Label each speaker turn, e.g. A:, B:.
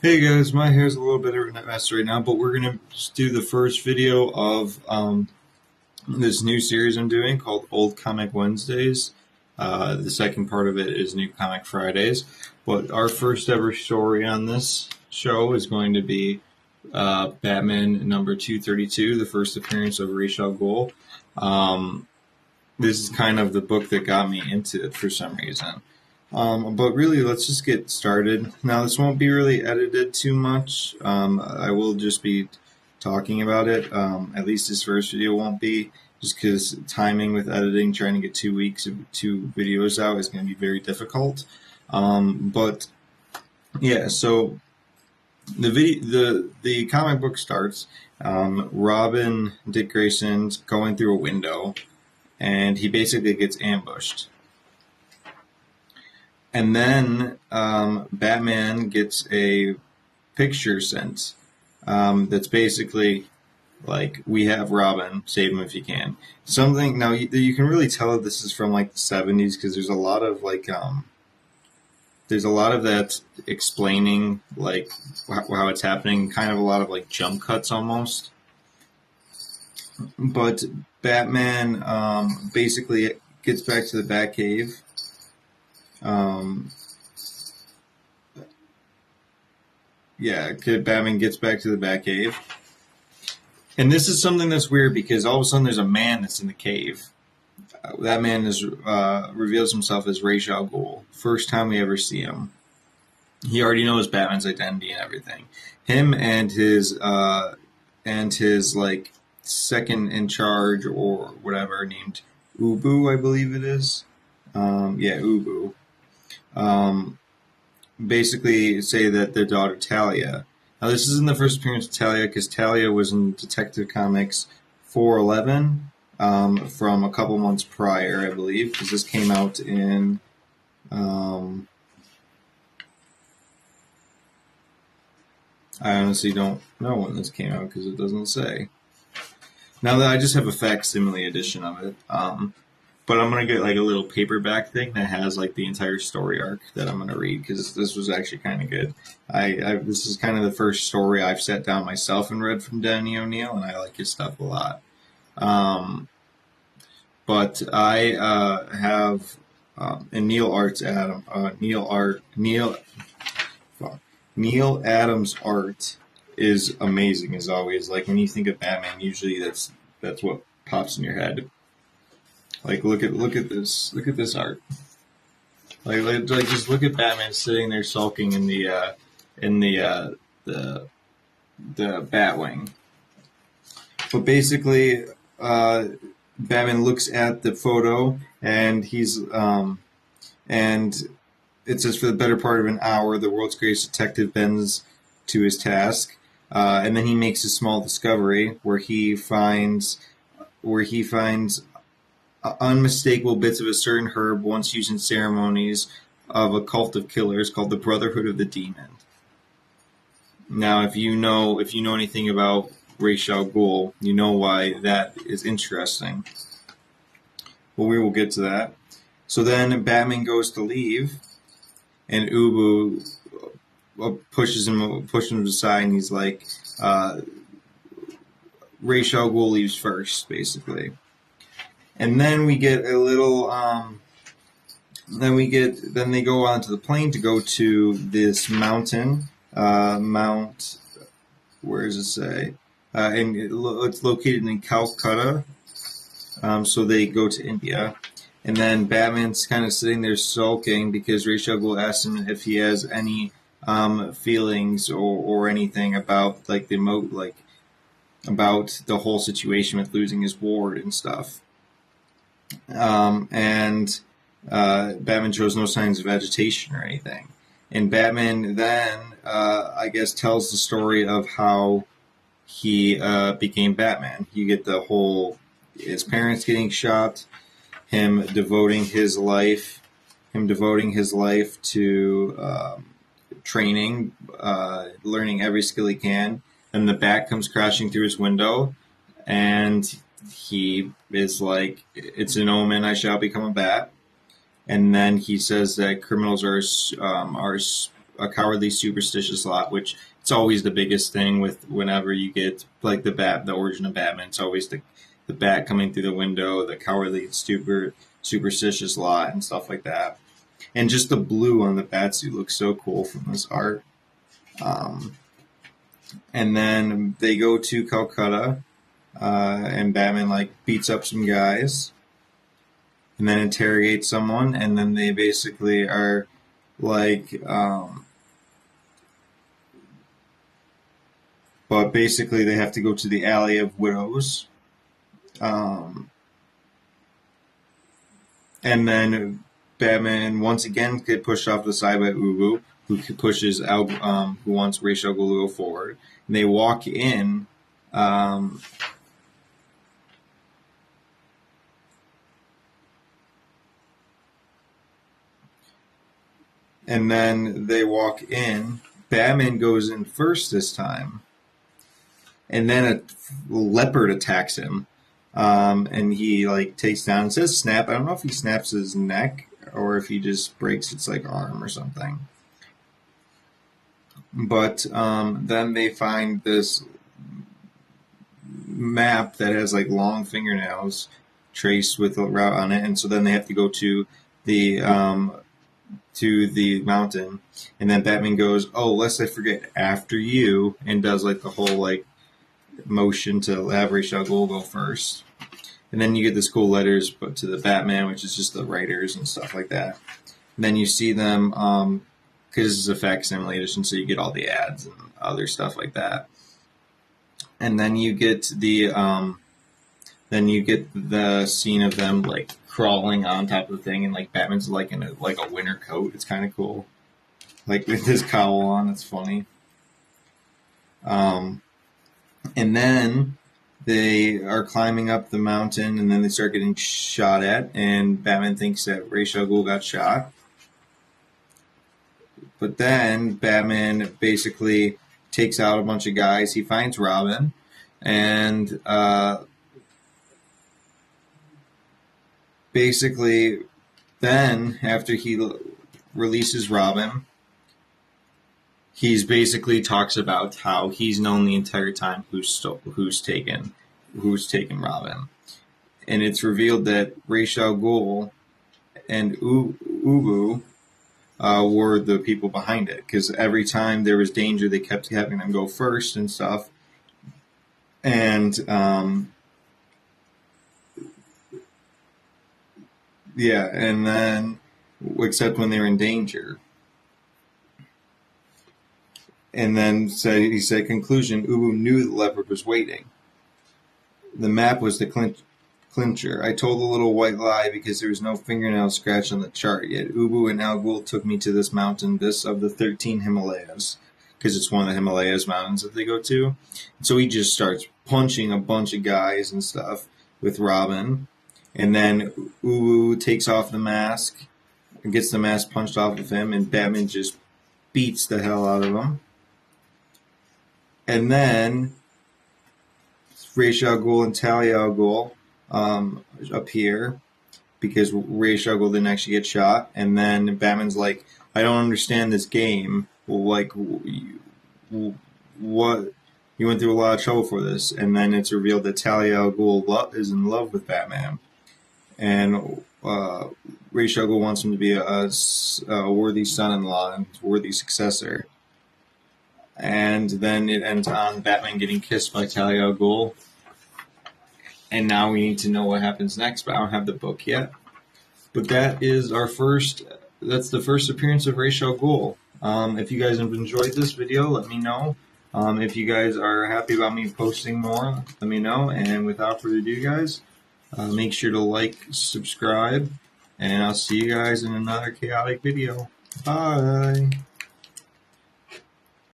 A: Hey guys, my hair's a little bit of a mess right now, but we're gonna just do the first video of this new series I'm doing called Old Comic Wednesdays. The second part of it is New Comic Fridays. But our first ever story on this show is going to be Batman number 232, the first appearance of Ra's al Ghul. This is kind of the book that got me into it for some reason. But really, let's just get started. Now, this won't be really edited too much. I will just be talking about it. At least this first video won't be, just because timing with editing, trying to get 2 weeks of 2 videos out is going to be very difficult. But yeah, so the comic book starts. Robin, Dick Grayson's going through a window, and he basically gets ambushed. And then Batman gets a picture sent that's basically like, we have Robin, save him if you can. Something now you can really tell that this is from like the 70s because there's a lot of that explaining like how it's happening, kind of a lot of like jump cuts almost. But Batman basically gets back to the Batcave. Batman gets back to the Batcave. And this is something that's weird because all of a sudden there's a man that's in the cave. That man reveals himself as Ra's al Ghul. First time we ever see him. He already knows Batman's identity and everything. Him and his like second in charge or whatever, named Ubu, I believe it is. Ubu. Basically say that their daughter Talia. Now, this isn't the first appearance of Talia because Talia was in Detective Comics 411 from a couple months prior, I believe, because this came out in I honestly don't know when this came out because it doesn't say. Now that I just have a facsimile edition of it. But I'm going to get like a little paperback thing that has like the entire story arc that I'm going to read because this was actually kind of good. This is kind of the first story I've sat down myself and read from Denny O'Neil, and I like his stuff a lot. But I have and Neil Adams' art is amazing as always. Like when you think of Batman, usually that's what pops in your head. Like look at this art. Like just look at Batman sitting there sulking in the Batwing. But basically, Batman looks at the photo and and it says, for the better part of an hour, the world's greatest detective bends to his task, and then he makes a small discovery where he finds unmistakable bits of a certain herb once used in ceremonies of a cult of killers called the Brotherhood of the Demon. Now, if you know anything about Ra's al Ghul, you know why that is interesting. Well, we will get to that. So then Batman goes to leave, and Ubu pushes him aside, and he's like, Ra's al Ghul leaves first, basically. And then we get a little. Then they go onto the plane to go to this mountain, Mount. Where does it say? And it's located in Calcutta. So they go to India, and then Batman's kind of sitting there sulking because Ra's al Ghul asks him if he has any feelings or anything about like about the whole situation with losing his ward and stuff. Batman shows no signs of agitation or anything. And Batman then, I guess, tells the story of how he became Batman. You get the whole his parents getting shot, him devoting his life to training, learning every skill he can. And the Bat comes crashing through his window, and he is like, "It's an omen. I shall become a bat." And then he says that criminals are a cowardly superstitious lot, which it's always the biggest thing with whenever you get like the origin of Batman. It's always the bat coming through the window, the cowardly superstitious lot, and stuff like that. And just the blue on the batsuit looks so cool from this art. And then they go to Calcutta, and Batman like beats up some guys, and then interrogates someone, and then they basically are like, but basically they have to go to the Alley of Widows, and then Batman once again get pushed off the side by Ubu, who pushes out, who wants Ra's al Ghul to go forward, and they walk in. And then they walk in. Batman goes in first this time. And then a leopard attacks him. And he like takes down, it says snap. I don't know if he snaps his neck or if he just breaks its like arm or something. But then they find this map that has like long fingernails traced with a route on it. And so then they have to go to the mountain, and then Batman goes, "Oh, lest I forget, after you," and does like the whole like motion to have Ra's al Ghul go first. And then you get this cool letters but to the Batman, which is just the writers and stuff like that. And then you see them, because this is a facsimile edition, so you get all the ads and other stuff like that. And then you get the scene of them like crawling on top of the thing, and like Batman's like in a winter coat. It's kind of cool, like with his cowl on. It's funny. And then they are climbing up the mountain, and then they start getting shot at, and Batman thinks that Ra's al Ghul got shot. But then Batman basically takes out a bunch of guys. He finds Robin, and basically then after he releases Robin, he's basically talks about how he's known the entire time who's taken Robin, and it's revealed that Ra's al Ghul and Ubu were the people behind it, because every time there was danger, they kept having them go first and stuff, and yeah, and then except when they were in danger. And then he said, conclusion, Ubu knew the leopard was waiting. The map was the clincher. I told a little white lie because there was no fingernail scratch on the chart, yet Ubu and Al Ghul took me to this mountain, this of the 13 Himalayas, because it's one of the Himalayas mountains that they go to. And so he just starts punching a bunch of guys and stuff with Robin. And then Ubu takes off the mask and gets the mask punched off of him, and Batman just beats the hell out of him. And then Ra's al Ghul and Talia al Ghul appear, because Ra's al Ghul didn't actually get shot. And then Batman's like, I don't understand this game. Like, what? You went through a lot of trouble for this. And then it's revealed that Talia al Ghul is in love with Batman. And Ra's al Ghul wants him to be a worthy son-in-law and worthy successor. And then it ends on Batman getting kissed by Talia al Ghul. And now we need to know what happens next, but I don't have the book yet. But that's the first appearance of Ra's al Ghul. If you guys have enjoyed this video, let me know. If you guys are happy about me posting more, let me know. And without further ado, guys, make sure to like, subscribe, and I'll see you guys in another chaotic video. Bye!